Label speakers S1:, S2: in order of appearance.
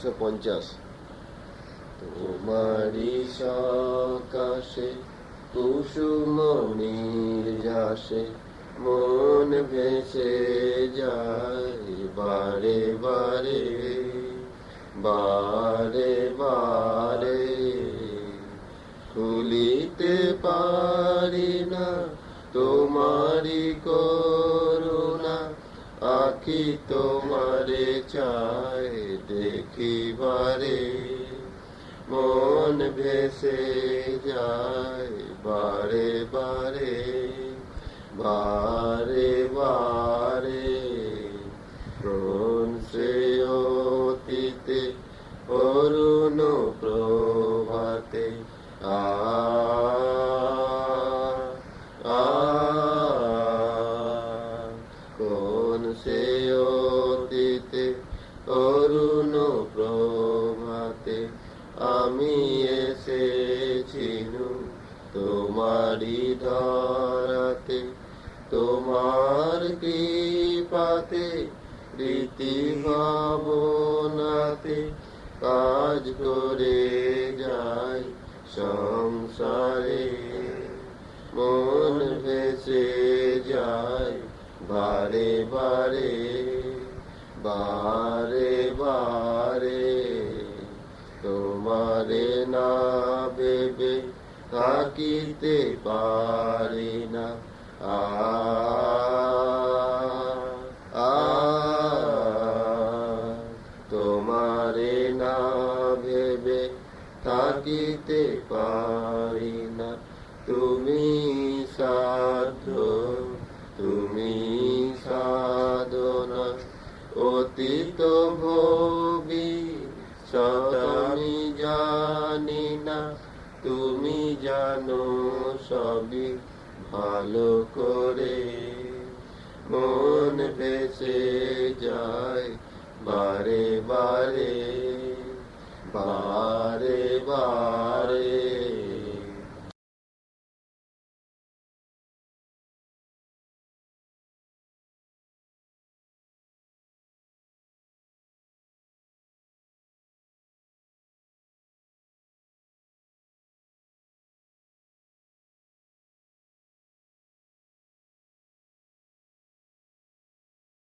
S1: 150। তোমারি সকাশে কুসুম নির্যাসে মন ভেসে যায় বারে বারে বারে বারে, ভুলিতে পারি না তোমারি করুণা, আখি তোমারে চায় দেখিবারে, মন ভেসে যায় বারে বারে বারে বারে। কোন সে অতীতে অরুণ প্রভাতে আ আ কোন সে অতীতে অরুণ প্রভাতে আমি এসেছিনু তোমারি ধরাতে, তোমার কৃপাতে রীতি ভাবনাতে কাজ করে যাই সংসারে, মন ভেসে যায় বারে বারে বারে বারে। তোমারে না ভেবে থাকিতে পারি না আ আ তোমারে না ভেবে থাকিতে পারি না। তুমি সাধ্য তুমি সাধনা, অতীত ভবিষ্যৎ আমি জানি না, তুমি জানো সবই ভালো করে, মন ভেসে যায় বারে বারে বারে বারে।